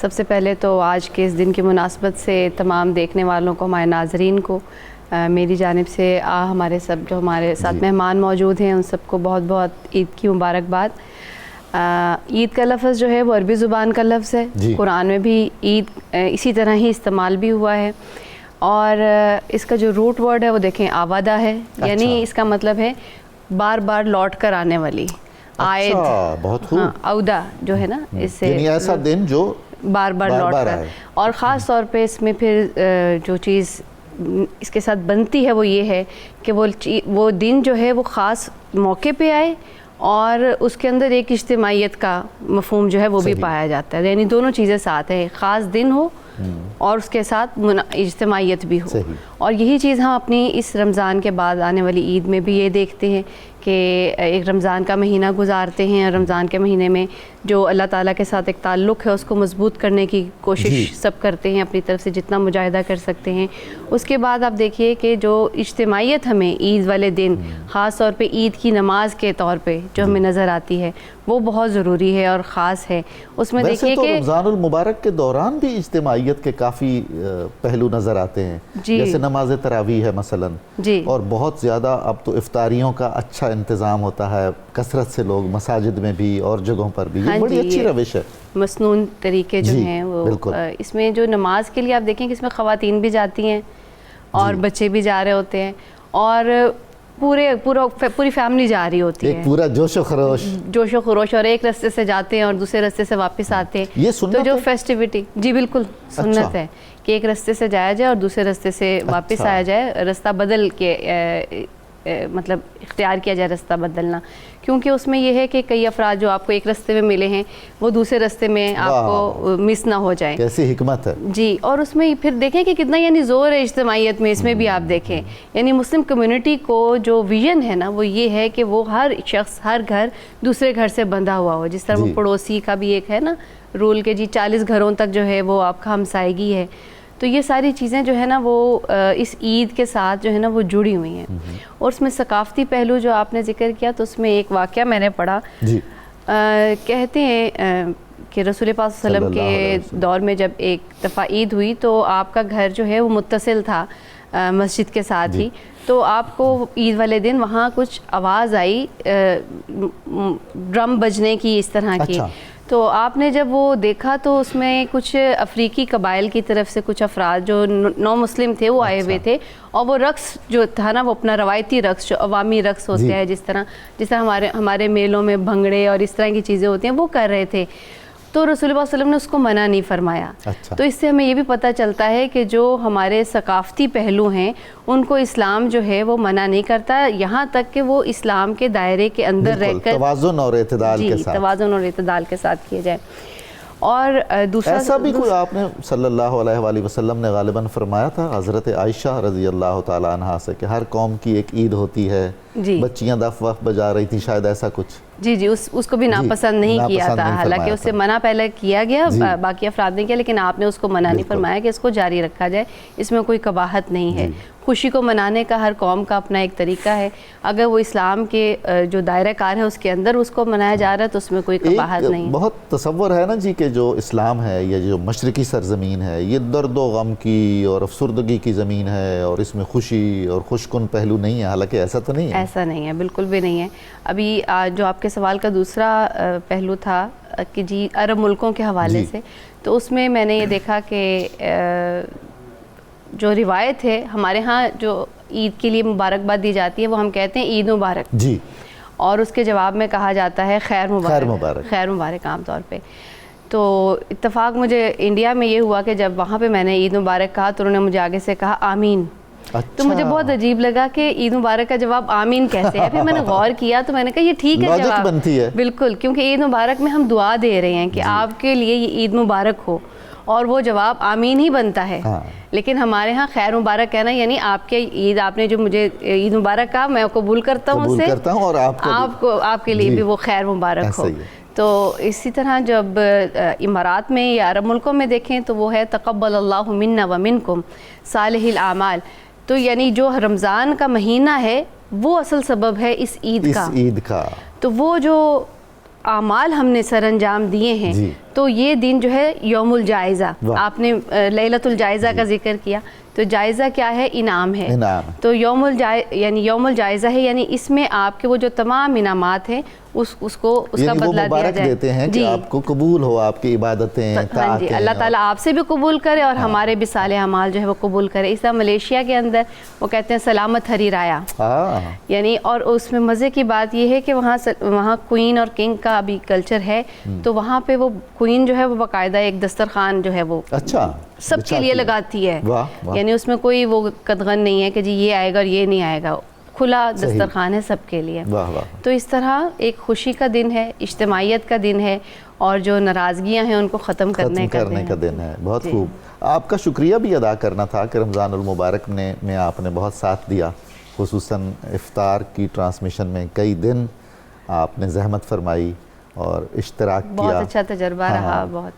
سب سے پہلے تو آج کے اس دن کی مناسبت سے تمام دیکھنے والوں کو، ہمارے ناظرین کو میری جانب سے ہمارے سب جو ہمارے ساتھ مہمان موجود ہیں ان سب کو بہت بہت عید کی مبارکباد۔ عید کا لفظ جو ہے وہ عربی زبان کا لفظ ہے، قرآن میں بھی عید اسی طرح ہی استعمال بھی ہوا ہے، اور اس کا جو روٹ ورڈ ہے وہ دیکھیں آوادہ ہے، یعنی اس کا مطلب ہے بار بار لوٹ کر آنے والی، عائد، بہت خوب، عودہ جو ہے نا، اس سے یعنی ایسا دن جو بار بار لوٹ کر، اور خاص طور پہ اس میں پھر جو چیز اس کے ساتھ بنتی ہے وہ یہ ہے کہ وہ دن جو ہے وہ خاص موقع پہ آئے، اور اس کے اندر ایک اجتماعیت کا مفہوم جو ہے وہ بھی پایا جاتا ہے، یعنی دونوں چیزیں ساتھ ہیں، خاص دن ہو اور اس کے ساتھ اجتماعیت بھی ہو، اور یہی چیز ہم اپنی اس رمضان کے بعد آنے والی عید میں بھی یہ دیکھتے ہیں کہ ایک رمضان کا مہینہ گزارتے ہیں، اور رمضان کے مہینے میں جو اللہ تعالیٰ کے ساتھ ایک تعلق ہے اس کو مضبوط کرنے کی کوشش سب کرتے ہیں اپنی طرف سے جتنا مجاہدہ کر سکتے ہیں۔ اس کے بعد آپ دیکھیے کہ جو اجتماعیت ہمیں عید والے دن خاص طور پہ عید کی نماز کے طور پہ جو ہمیں نظر آتی ہے وہ بہت ضروری ہے اور خاص ہے۔ اس میں دیکھیے کہ رمضان المبارک کے دوران بھی اجتماعیت کے کافی پہلو نظر آتے ہیں، جیسے نماز تراویح ہے مثلاً، اور بہت زیادہ اب تو افطاریوں کا اچھا انتظام ہوتا ہے، کثرت سے لوگ مساجد میں بھی اور جگہوں پر بھی، یہ بڑی اچھی روش ہے، مسنون طریقے جو ہیں وہ اس میں جو نماز کے لیے آپ دیکھیں کہ اس میں خواتین بھی جاتی ہیں اور بچے بھی جا رہے ہوتے ہیں، اور پوری فیملی جا رہی ہوتی ہے، ایک پورا جوش و خروش، اور ایک رستے سے جاتے ہیں اور دوسرے رستے سے واپس آتے ہیں۔ یہ سنت تو جو فیسٹیوٹی، جی بالکل سنت ہے کہ ایک رستے سے جایا جائے اور دوسرے رستے سے واپس آیا جائے، رستہ بدل کے مطلب اختیار کیا جائے رستہ بدلنا، کیونکہ اس میں یہ ہے کہ کئی افراد جو آپ کو ایک رستے میں ملے ہیں وہ دوسرے رستے میں آپ کو مس نہ ہو جائیں۔ کیسی حکمت ہے جی، اور اس میں پھر دیکھیں کہ کتنا یعنی زور ہے اجتماعیت میں، اس میں بھی آپ دیکھیں یعنی مسلم کمیونٹی کو جو ویژن ہے نا وہ یہ ہے کہ وہ ہر شخص، ہر گھر دوسرے گھر سے بندھا ہوا ہو، جس طرح وہ پڑوسی کا بھی ایک ہے نا رول کہ جی 40 گھروں تک جو ہے وہ آپ کا ہمسائیگی ہے۔ تو یہ ساری چیزیں جو ہے نا وہ اس عید کے ساتھ جو ہے نا وہ جڑی ہوئی ہیں، اور اس میں ثقافتی پہلو جو آپ نے ذکر کیا تو اس میں ایک واقعہ میں نے پڑھا، کہتے ہیں کہ رسول پاک صلی اللہ علیہ وسلم کے دور میں جب ایک دفعہ عید ہوئی تو آپ کا گھر جو ہے وہ متصل تھا مسجد کے ساتھ ہی، تو آپ کو عید والے دن وہاں کچھ آواز آئی ڈرم بجنے کی، اس طرح کی، تو آپ نے جب وہ دیکھا تو اس میں کچھ افریقی قبائل کی طرف سے کچھ افراد جو نو مسلم تھے وہ آئے ہوئے تھے، اور وہ رقص جو تھا نا وہ اپنا روایتی رقص جو عوامی رقص ہوتے ہیں، جس طرح ہمارے میلوں میں بھنگڑے اور اس طرح کی چیزیں ہوتی ہیں وہ کر رہے تھے، تو رسول اللہ صلی اللہ علیہ وسلم نے اس کو منع نہیں فرمایا۔ تو اس سے ہمیں یہ بھی پتہ چلتا ہے کہ جو ہمارے ثقافتی پہلو ہیں ان کو اسلام جو ہے وہ منع نہیں کرتا، یہاں تک کہ وہ اسلام کے دائرے کے اندر رہ کر توازن اور اعتدال کے ساتھ، توازن اور اعتدال کے ساتھ کیے جائے۔ اور دوسرا ایسا بھی کوئی آپ نے صلی اللہ علیہ وآلہ وسلم نے غالباً فرمایا تھا حضرت عائشہ رضی اللہ تعالیٰ عنہا سے کہ ہر قوم کی ایک عید ہوتی ہے، بچیاں دف وقت بجا رہی تھی، شاید ایسا کچھ، جی اس کو بھی ناپسند نہیں کیا تھا، حالانکہ اس سے منع پہلے کیا گیا، باقی افراد نے کیا، لیکن آپ نے اس کو منع نہیں فرمایا کہ اس کو جاری رکھا جائے، اس میں کوئی قباحت نہیں ہے۔ خوشی کو منانے کا ہر قوم کا اپنا ایک طریقہ ہے، اگر وہ اسلام کے جو دائرہ کار ہے اس کے اندر اس کو منایا جا رہا ہے تو اس میں کوئی قباحت نہیں ہے۔ بہت تصور ہے نا جی کہ جو اسلام ہے، یہ جو مشرقی سرزمین ہے، یہ درد و غم کی اور افسردگی کی زمین ہے، اور اس میں خوشی اور خوشکن پہلو نہیں ہے، حالانکہ ایسا تو نہیں ہے، ایسا نہیں ہے، بالکل بھی نہیں ہے۔ ابھی جو آپ کے سوال کا دوسرا پہلو تھا کہ جی عرب ملکوں کے حوالے سے، تو اس میں میں نے یہ دیکھا کہ جو روایت ہے ہمارے ہاں جو عید کے لیے مبارکباد دی جاتی ہے وہ ہم کہتے ہیں عید مبارک، جی، اور اس کے جواب میں کہا جاتا ہے خیر مبارک، خیر مبارک عام طور پہ۔ تو اتفاق مجھے انڈیا میں یہ ہوا کہ جب وہاں پہ میں نے عید مبارک کہا تو انہوں نے مجھے آگے سے کہا آمین، تو مجھے بہت عجیب لگا کہ عید مبارک کا جواب آمین کیسے ہے، پھر میں نے غور کیا تو میں نے کہا یہ ٹھیک ہے جواب، بالکل، کیونکہ عید مبارک میں ہم دعا دے رہے ہیں کہ آپ کے لیے یہ عید مبارک ہو، اور وہ جواب آمین ہی بنتا ہے، لیکن ہمارے ہاں خیر مبارک کہنا یعنی آپ کے عید، آپ نے جو مجھے عید مبارک کہا میں قبول کرتا ہوں اسے، اور آپ کے لیے بھی وہ خیر مبارک ہو۔ تو اسی طرح جب امارات میں یا عرب ملکوں میں دیکھیں تو وہ ہے تقبل اللہ منا ومنکم صالح الاعمال، تو یعنی جو رمضان کا مہینہ ہے وہ اصل سبب ہے اس عید کا، تو وہ جو اعمال ہم نے سر انجام دیے ہیں تو یہ دن جو ہے یوم الجائزہ، آپ نے لیلۃ الجائزہ کا ذکر کیا، تو جائزہ کیا ہے؟ انعام ہے، تو یوم الجائزہ ہے، یعنی اس میں آپ کے وہ جو تمام انعامات ہیں اس کا بدلہ دیا جائے، دیتے ہیں کہ آپ کو قبول ہو آپ کی عبادتیں، جی اللہ تعالیٰ آپ سے بھی قبول کرے اور ہمارے بھی صالح اعمال جو ہے وہ قبول کرے۔ اس طرح ملیشیا کے اندر وہ کہتے ہیں سلامت ہری رایا، یعنی اور اس میں مزے کی بات یہ ہے کہ وہاں کوئین اور کنگ کا بھی کلچر ہے، تو وہاں پہ وہ کوئین جو ہے وہ باقاعدہ ایک دسترخوان جو ہے وہ سب کے لیے لگاتی ہے، یعنی اس میں کوئی وہ قدغن نہیں ہے کہ جی یہ آئے گا اور یہ نہیں آئے گا، کھلا دسترخوان ہے سب کے لیے۔ تو اس طرح ایک خوشی کا دن ہے، اجتماعیت کا دن ہے، اور جو ناراضگیاں ہیں ان کو ختم کرنے کا دن ہے۔ بہت خوب، آپ کا شکریہ بھی ادا کرنا تھا کہ رمضان المبارک میں آپ نے بہت ساتھ دیا، خصوصاً افطار کی ٹرانسمیشن میں کئی دن آپ نے زحمت فرمائی اور اشتراک کیا۔ بہت اچھا تجربہ رہا، بہت